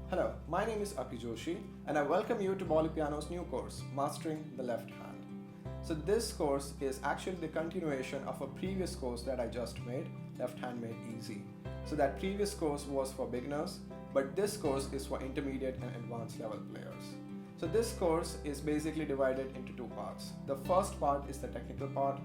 Hello, my name is Abhi Joshi and I welcome you to Bollypiano's new course, Mastering the Left Hand. So this course is actually the continuation of a previous course that I just made, Left Hand Made Easy. So that previous course was for beginners, but this course is for intermediate and advanced level players. So this course is basically divided into two parts. The first part is the technical part,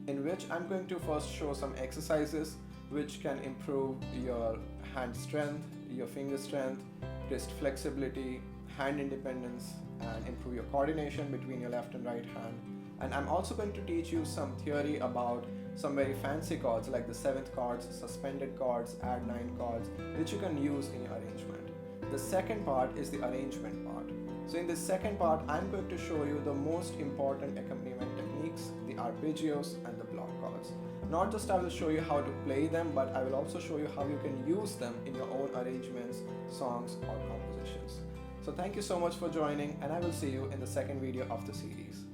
in which I'm going to first show some exercises which can improve your hand strength, your finger strength, wrist flexibility, hand independence, and improve your coordination between your left and right hand. And I'm also going to teach you some theory about some very fancy chords like the 7th chords, suspended chords, add 9 chords, which you can use in your arrangement. The second part is the arrangement part. So in this second part, I'm going to show you the most important accompaniment techniques, the arpeggios and the block chords. Not just I will show you how to play them, but I will also show you how you can use them in your own arrangements, songs or compositions. So thank you so much for joining, and I will see you in the second video of the series.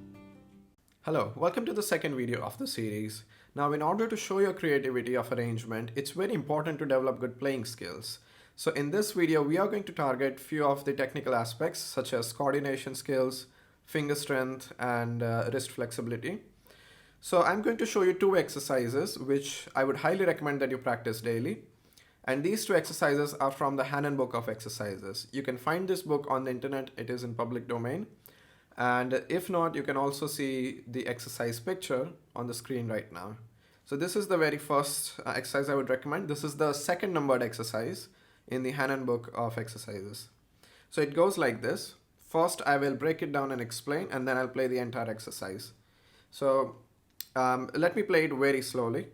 Hello, welcome to the second video of the series. Now, in order to show your creativity of arrangement, it's very important to develop good playing skills. So in this video, we are going to target few of the technical aspects such as coordination skills, finger strength, and wrist flexibility. So I'm going to show you two exercises which I would highly recommend that you practice daily. And these two exercises are from the Hanon Book of Exercises. You can find this book on the internet, it is in public domain. And if not, you can also see the exercise picture on the screen right now. So this is the very first exercise I would recommend. This is the second numbered exercise in the Hanon Book of Exercises. So it goes like this. First, I will break it down and explain, and then I'll play the entire exercise. So let me play it very slowly.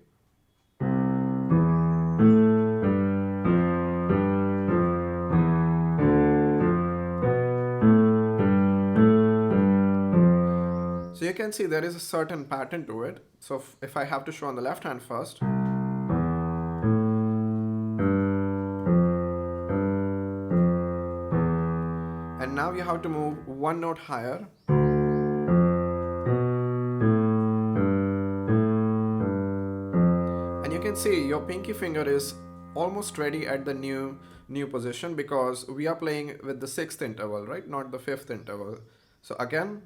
So you can see there is a certain pattern to it. So if I have to show on the left hand first. And now you have to move one note higher. And you can see your pinky finger is almost ready at the new position because we are playing with the 6th interval, right? Not the 5th interval. So again.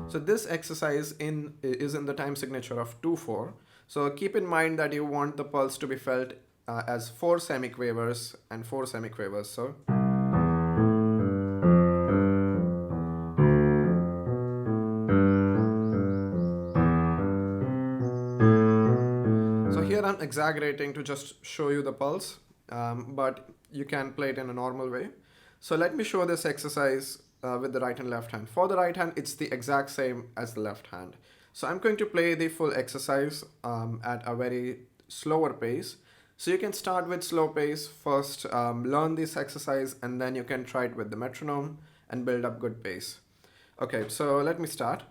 So this exercise is in the time signature of 2/4. So keep in mind that you want the pulse to be felt as 4 semiquavers and 4 semiquavers. So here I'm exaggerating to just show you the pulse, but you can play it in a normal way. So let me show this exercise with the right and left hand. For the right hand, it's the exact same as the left hand. So I'm going to play the full exercise at a very slower pace. So you can start with slow pace, first learn this exercise, and then you can try it with the metronome and build up good pace. Okay, so let me start.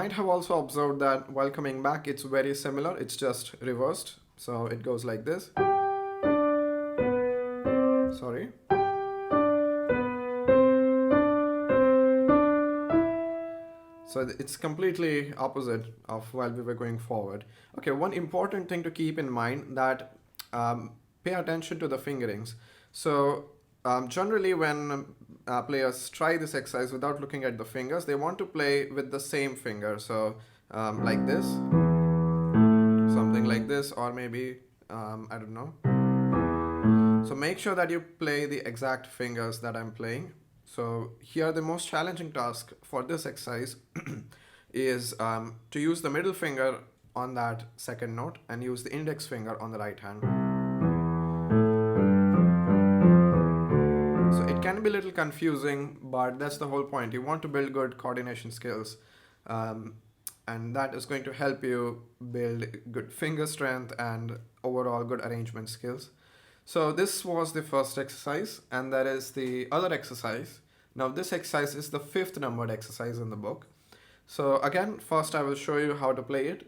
might have also observed that while coming back, it's very similar. It's just reversed. So it goes like this. Sorry. So it's completely opposite of while we were going forward. Okay, one important thing to keep in mind that pay attention to the fingerings. So generally when players try this exercise without looking at the fingers, they want to play with the same finger. So like this, something like this, or maybe, I don't know. So make sure that you play the exact fingers that I'm playing. So here the most challenging task for this exercise is to use the middle finger on that second note and use the index finger on the right hand. So it can be a little confusing, but that's the whole point. You want to build good coordination skills, and that is going to help you build good finger strength and overall good arrangement skills. So this was the first exercise, and that is the other exercise. Now this exercise is the 5th numbered exercise in the book. So again, first I will show you how to play it.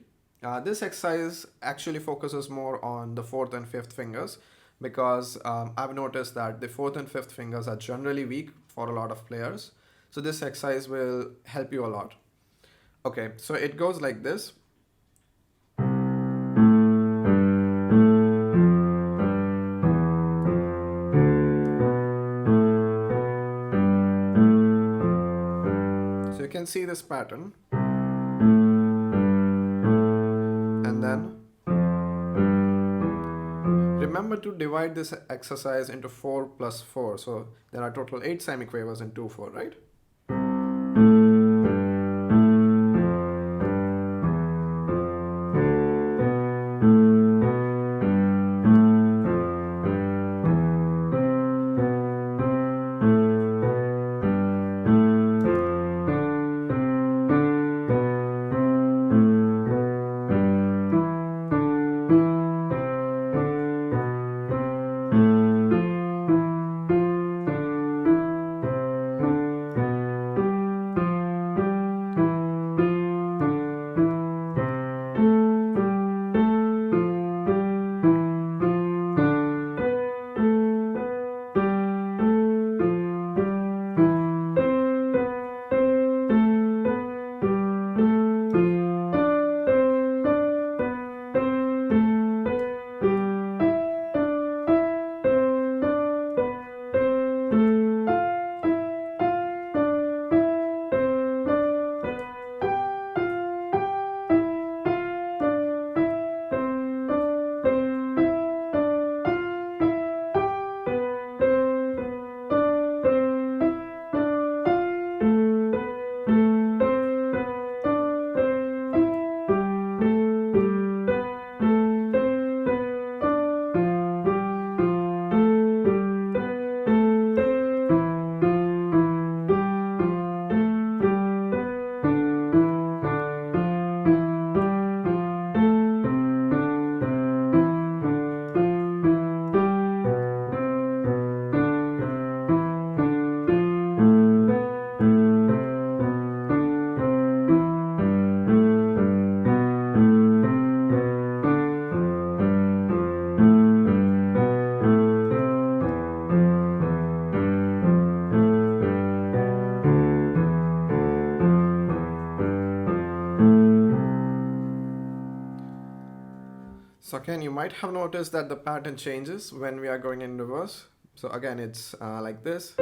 This exercise actually focuses more on the 4th and 5th fingers, because I've noticed that the 4th and 5th fingers are generally weak for a lot of players. So this exercise will help you a lot. Okay, so it goes like this. So you can see this pattern. And then remember to divide this exercise into 4 plus 4. So there are total 8 semiquavers in 2/4, right? So again, you might have noticed that the pattern changes when we are going in reverse. So again, it's like this.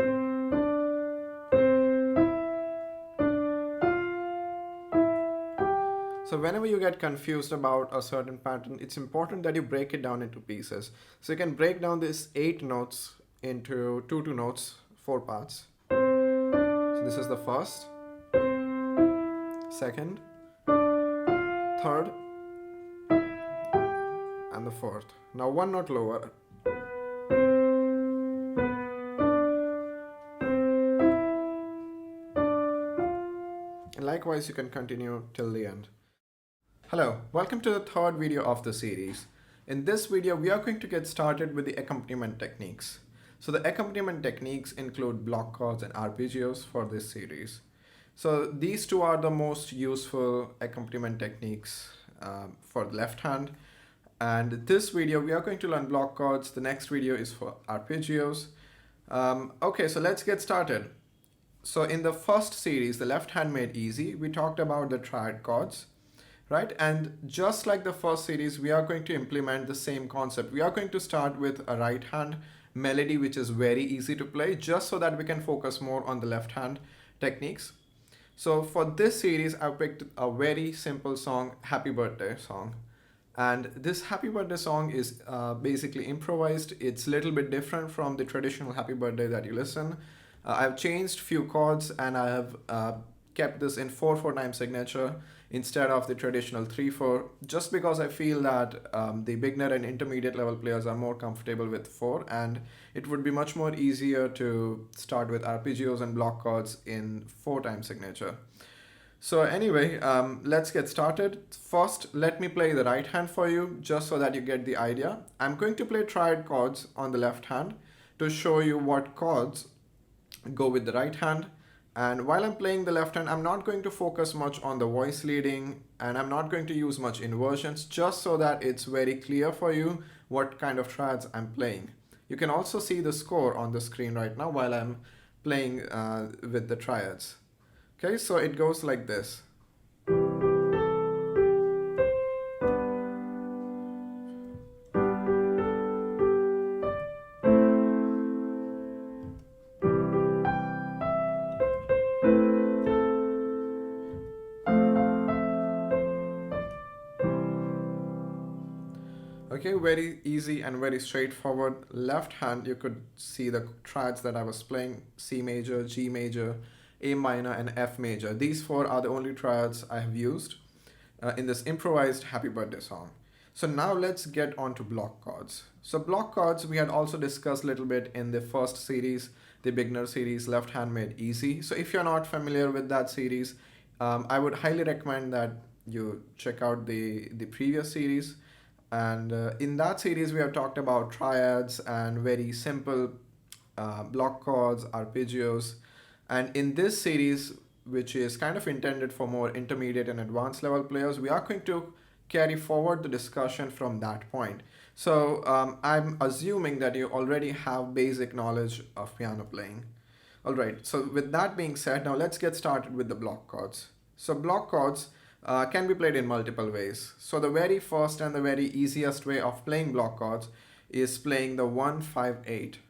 So whenever you get confused about a certain pattern, it's important that you break it down into pieces. So you can break down these 8 notes into 2 notes, 4 parts. So this is the first, second, third, and the fourth. Now one note lower. And likewise, you can continue till the end. Hello, welcome to the third video of the series. In this video, we are going to get started with the accompaniment techniques. So the accompaniment techniques include block chords and arpeggios for this series. So these two are the most useful accompaniment techniques for the left hand. And this video we are going to learn block chords. The next video is for arpeggios. Okay, so let's get started. So in the first series, the left hand made easy, we talked about the triad chords, right? And just like the first series, we are going to implement the same concept. We are going to start with a right hand melody, which is very easy to play, just so that we can focus more on the left hand techniques. So for this series, I picked a very simple song, Happy Birthday song. And this Happy Birthday song is basically improvised. It's a little bit different from the traditional Happy Birthday that you listen. I've changed few chords and I have kept this in 4/4 time signature instead of the traditional 3/4, just because I feel that the beginner and intermediate level players are more comfortable with 4, and it would be much more easier to start with arpeggios and block chords in 4 time signature. So anyway, let's get started. First, let me play the right hand for you, just so that you get the idea. I'm going to play triad chords on the left hand to show you what chords go with the right hand. And while I'm playing the left hand, I'm not going to focus much on the voice leading, and I'm not going to use much inversions, just so that it's very clear for you what kind of triads I'm playing. You can also see the score on the screen right now while I'm playing with the triads. Okay, so it goes like this. Okay, very easy and very straightforward. Left hand, you could see the triads that I was playing: C major, G major, A minor, and F major. These 4 are the only triads I have used in this improvised Happy Birthday song. So now let's get on to block chords. So block chords we had also discussed a little bit in the first series, the beginner series, Left Hand Made Easy. So if you're not familiar with that series, I would highly recommend that you check out the previous series. And in that series, we have talked about triads and very simple block chords, arpeggios. And in this series, which is kind of intended for more intermediate and advanced level players, we are going to carry forward the discussion from that point. So I'm assuming that you already have basic knowledge of piano playing. All right, so with that being said, now let's get started with the block chords. So block chords can be played in multiple ways. So the very first and the very easiest way of playing block chords is playing the 1-5-8.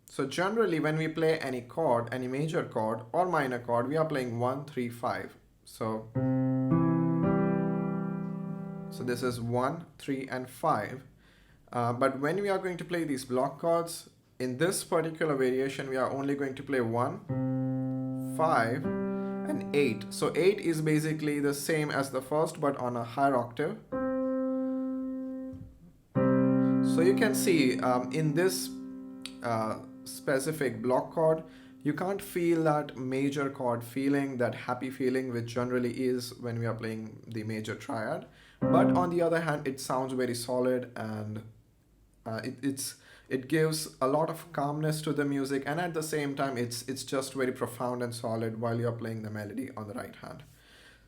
So generally when we play any chord, any major chord or minor chord, we are playing 1-3-5. So this is 1, 3, and 5. But when we are going to play these block chords, in this particular variation, we are only going to play 1, 5, and 8. So 8 is basically the same as the first, but on a higher octave. So you can see in this specific block chord, you can't feel that major chord feeling, that happy feeling, which generally is when we are playing the major triad. But on the other hand, it sounds very solid, and it gives a lot of calmness to the music, and at the same time it's just very profound and solid while you're playing the melody on the right hand.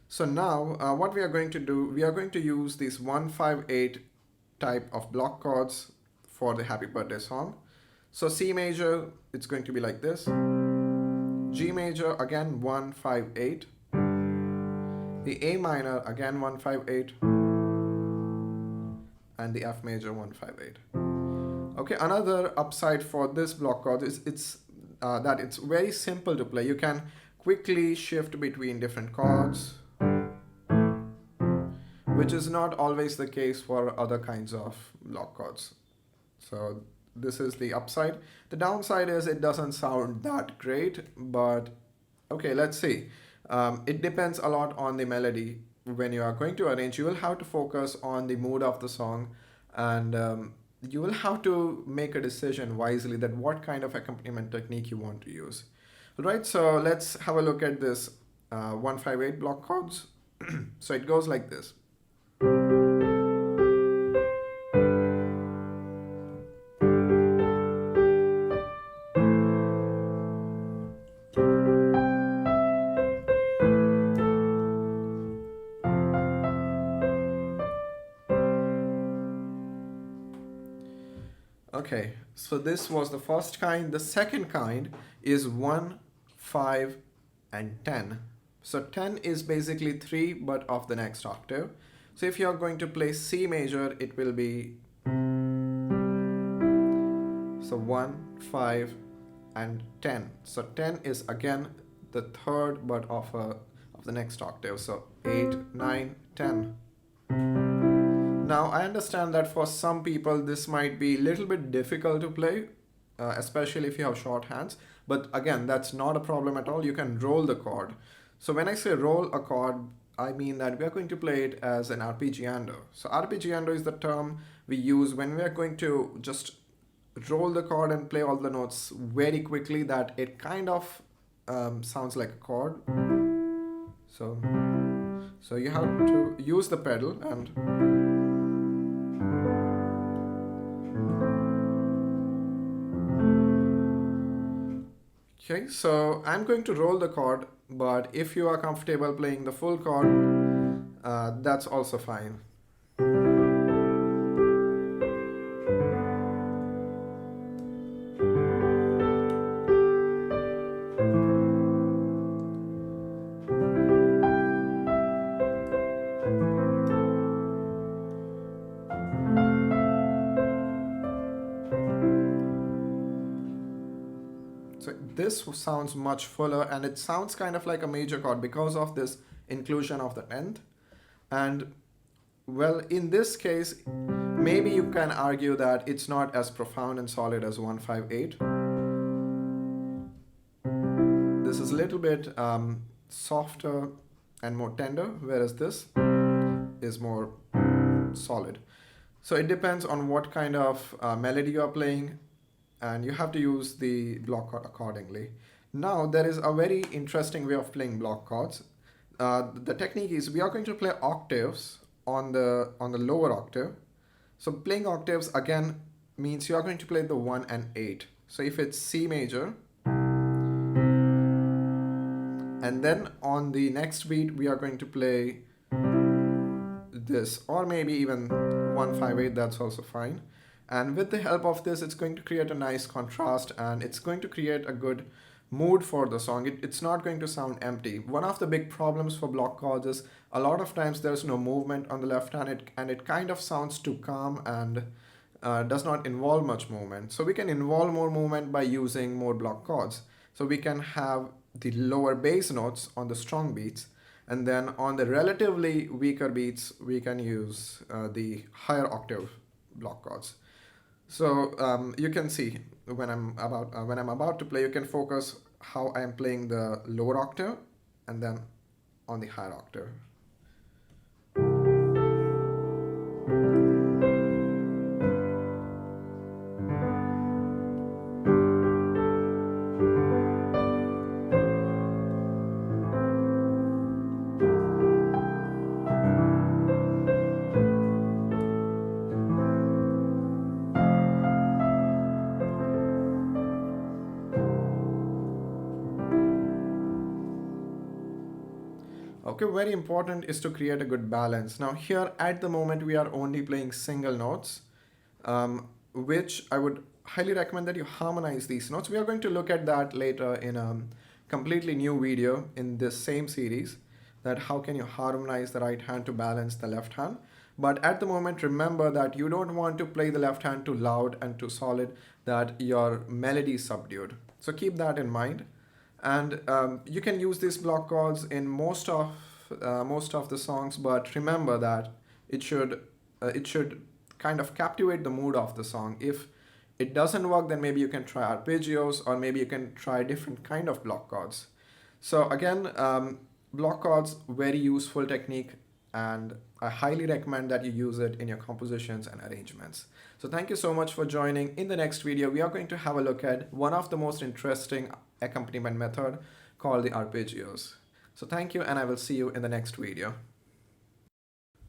So now what we are going to do, we are going to use these 1-5-8 type of block chords for the Happy Birthday song. So C major, it's going to be like this. G major, again 1-5-8. The A minor, again 1-5-8. And the F major, 1-5-8. Okay, another upside for this block chord is that it's very simple to play. You can quickly shift between different chords, which is not always the case for other kinds of block chords. So this is the upside. The downside is it doesn't sound that great, but okay, let's see. It depends a lot on the melody. When you are going to arrange, you will have to focus on the mood of the song, and you will have to make a decision wisely that what kind of accompaniment technique you want to use. All right, so let's have a look at this 1-5-8 block chords. So it goes like this. Okay, so this was the first kind. The second kind is 1, 5, and 10. So 10 is basically 3 but of the next octave. So if you're going to play C major, it will be so 1, 5, and 10. So 10 is again the third but of the next octave. So 8, 9, 10. Now I understand that for some people this might be a little bit difficult to play, especially if you have short hands. But again, that's not a problem at all. You can roll the chord. So when I say roll a chord, I mean that we are going to play it as an arpeggiando. So arpeggiando is the term we use when we are going to just roll the chord and play all the notes very quickly that it kind of sounds like a chord. So you have to use the pedal and okay, so I'm going to roll the chord, but if you are comfortable playing the full chord, that's also fine. So this sounds much fuller and it sounds kind of like a major chord because of this inclusion of the 10th. And well, in this case, maybe you can argue that it's not as profound and solid as 158. This is a little bit softer and more tender, whereas this is more solid. So it depends on what kind of melody you are playing, and you have to use the block chord accordingly. Now there is a very interesting way of playing block chords. The technique is we are going to play octaves on the lower octave. So playing octaves again means you are going to play the 1 and 8. So if it's C major, and then on the next beat we are going to play this, or maybe even 158, that's also fine. And with the help of this, it's going to create a nice contrast and it's going to create a good mood for the song. It's not going to sound empty. One of the big problems for block chords is a lot of times there's no movement on the left hand and it kind of sounds too calm and does not involve much movement. So we can involve more movement by using more block chords. So we can have the lower bass notes on the strong beats, and then on the relatively weaker beats we can use the higher octave block chords. So you can see when I'm about to play, you can focus how I'm playing the lower octave and then on the higher octave. Okay, very important is to create a good balance. Now here at the moment we are only playing single notes, which I would highly recommend that you harmonize these notes. We are going to look at that later in a completely new video in this same series, that how can you harmonize the right hand to balance the left hand. But at the moment, remember that you don't want to play the left hand too loud and too solid that your melody is subdued. So keep that in mind. And you can use these block chords in most of the songs, but remember that it should kind of captivate the mood of the song. If it doesn't work, then maybe you can try arpeggios, or maybe you can try different kind of block chords. So again, block chords, very useful technique, and I highly recommend that you use it in your compositions and arrangements. So thank you so much for joining. In the next video, we are going to have a look at one of the most interesting accompaniment method called the arpeggios. So thank you, and I will see you in the next video.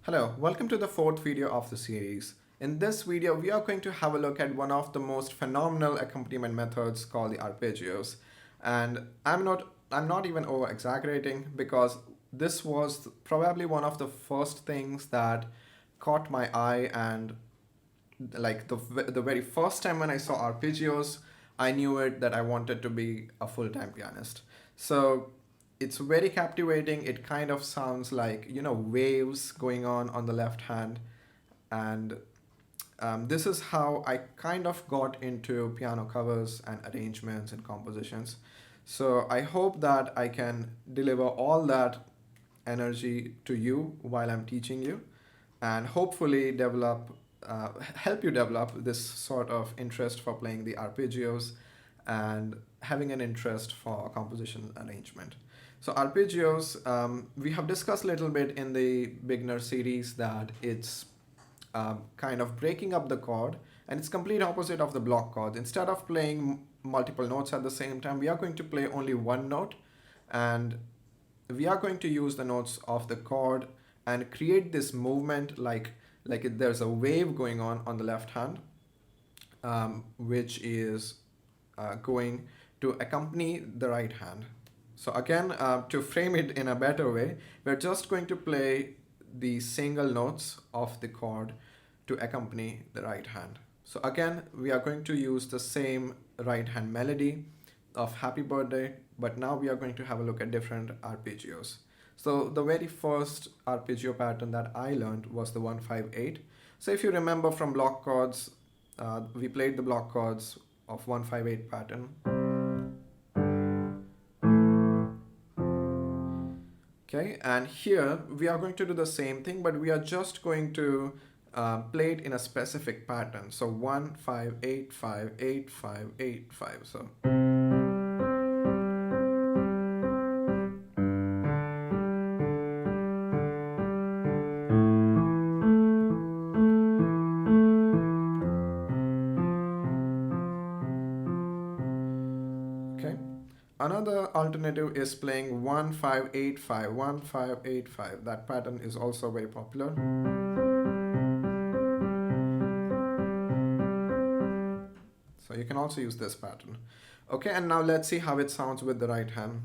Hello, welcome to the fourth video of the series. In this video, we are going to have a look at one of the most phenomenal accompaniment methods called the arpeggios. And I'm not even over exaggerating, because this was probably one of the first things that caught my eye and like the very first time when I saw arpeggios, I knew it that I wanted to be a full-time pianist. So it's very captivating. It kind of sounds like, you know, waves going on the left hand. And this is how I kind of got into piano covers and arrangements and compositions. So I hope that I can deliver all that energy to you while I'm teaching you, and hopefully help you develop this sort of interest for playing the arpeggios and having an interest for composition arrangement. So arpeggios, we have discussed a little bit in the beginner series that it's kind of breaking up the chord, and it's complete opposite of the block chords. Instead of playing multiple notes at the same time, we are going to play only one note, and we are going to use the notes of the chord and create this movement like there's a wave going on the left hand, which is going to accompany the right hand. So again, to frame it in a better way, we're just going to play the single notes of the chord to accompany the right hand. So again, we are going to use the same right hand melody of Happy Birthday, but now we are going to have a look at different arpeggios. So the very first arpeggio pattern that I learned was the 158. So if you remember from block chords, we played the block chords of 158 pattern. Okay, and here we are going to do the same thing, but we are just going to play it in a specific pattern. So 1 5 8 5 8 5 8 5. So okay. Another alternative is playing 1 5 8 5 1 5 8 5. That pattern is also very popular. So you can also use this pattern. Okay, and now let's see how it sounds with the right hand.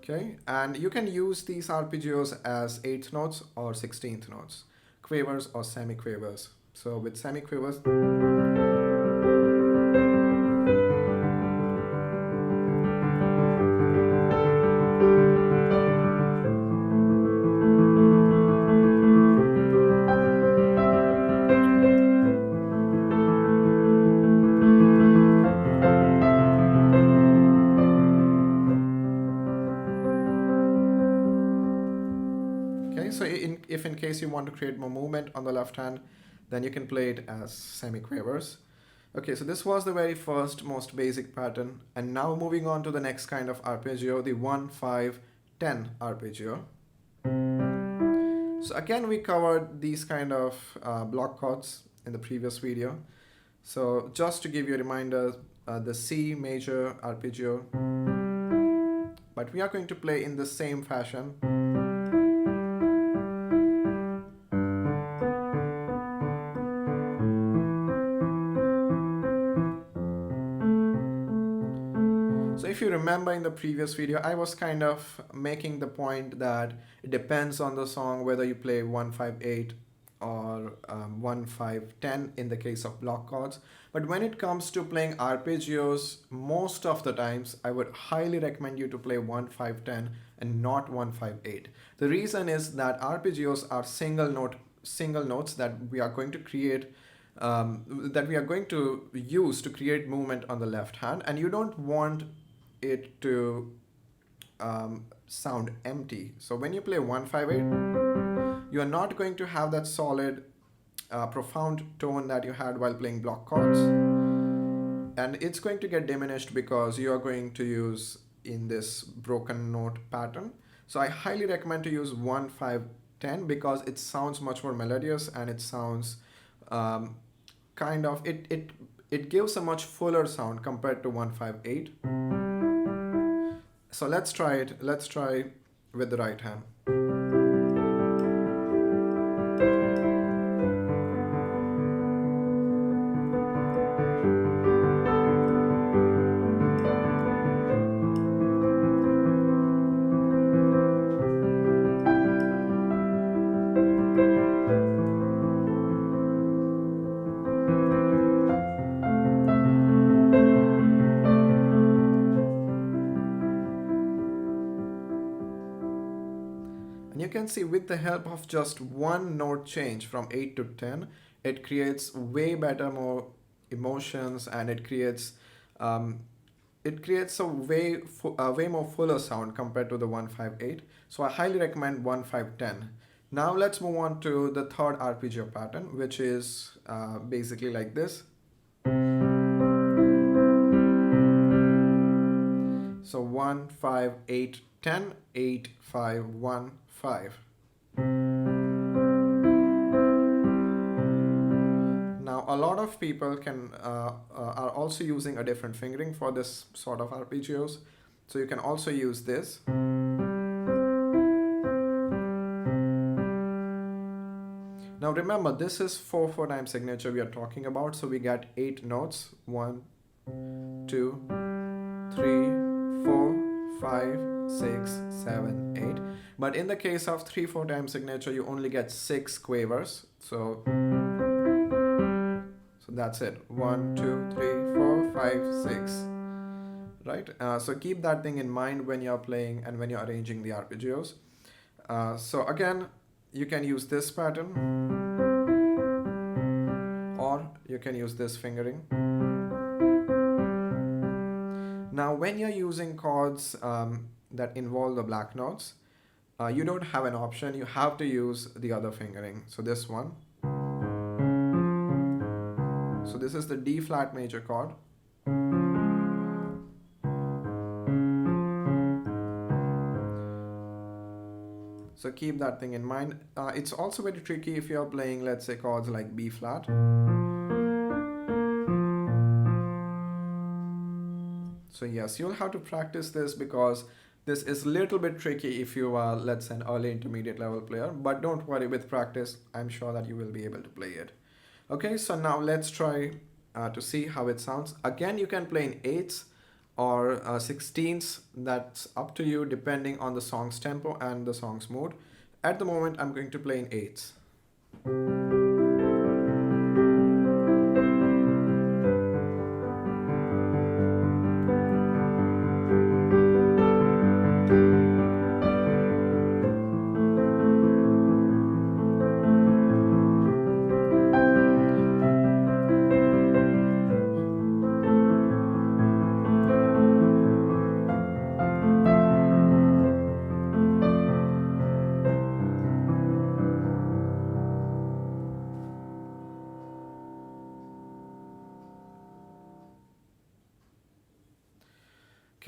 Okay, and you can use these arpeggios as 8th notes or 16th notes, quavers or semiquavers. So with semiquavers, so if in case you want to create more movement on the left hand, then you can play it as semiquavers. Okay, so this was the very first, most basic pattern. And now moving on to the next kind of arpeggio, the 1 5 10 arpeggio. So again, we covered these kind of block chords in the previous video. So just to give you a reminder, the C major arpeggio, but we are going to play in the same fashion. So if you remember in the previous video, I was kind of making the point that it depends on the song whether you play 158 or 1510 in the case of block chords. But when it comes to playing arpeggios, most of the times I would highly recommend you to play 1510 and not 158. The reason is that arpeggios are single notes that we are going to create, that we are going to use to create movement on the left hand, and you don't want it to sound empty. So when you play 158, you are not going to have that solid profound tone that you had while playing block chords, and it's going to get diminished because you are going to use in this broken note pattern. So I highly recommend to use 1 5 10 because it sounds much more melodious, and it sounds kind of it gives a much fuller sound compared to 158. So let's try it. Let's try with the right hand. And you can see with the help of just one note change from 8 to 10, it creates way better, more emotions, and it creates a way more fuller sound compared to the 158. So I highly recommend 1510. Now let's move on to the third arpeggio pattern, which is basically like this. So 1 5 8 10 8 5 1 5. Now a lot of people are also using a different fingering for this sort of arpeggios, so you can also use this. Now remember, this is 4/4 time signature we are talking about, so we get 8 notes: 1 2 3 4 5 6 7 8. But in the case of 3/4 time signature, you only get 6 quavers. So that's it. 1 2 3 4 5 6. Right? So keep that thing in mind when you're playing and when you're arranging the arpeggios. So again, you can use this pattern, or you can use this fingering. Now when you're using chords that involve the black notes, you don't have an option. You have to use the other fingering. So this one. So this is the D flat major chord. So keep that thing in mind. It's also very tricky if you're playing, let's say, chords like B flat. So yes, you'll have to practice this because this is a little bit tricky if you are, let's say, an early intermediate level player. But don't worry, with practice, I'm sure that you will be able to play it. Okay, so now let's try to see how it sounds. Again, you can play in 8ths or 16ths. That's up to you depending on the song's tempo and the song's mood. At the moment, I'm going to play in 8ths.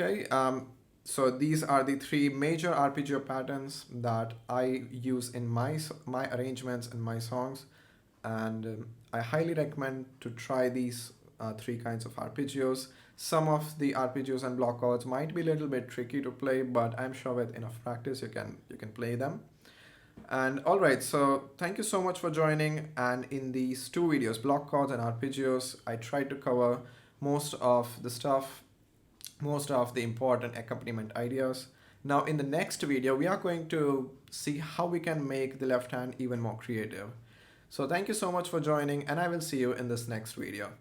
Okay, so these are the 3 major arpeggio patterns that I use in my arrangements and my songs, and I highly recommend to try these 3 kinds of arpeggios. Some of the arpeggios and block chords might be a little bit tricky to play, but I'm sure with enough practice you can play them. And alright, so thank you so much for joining. And in these 2 videos, block chords and arpeggios, I tried to cover most of the stuff, most of the important accompaniment ideas. Now in the next video, we are going to see how we can make the left hand even more creative. So thank you so much for joining, and I will see you in this next video.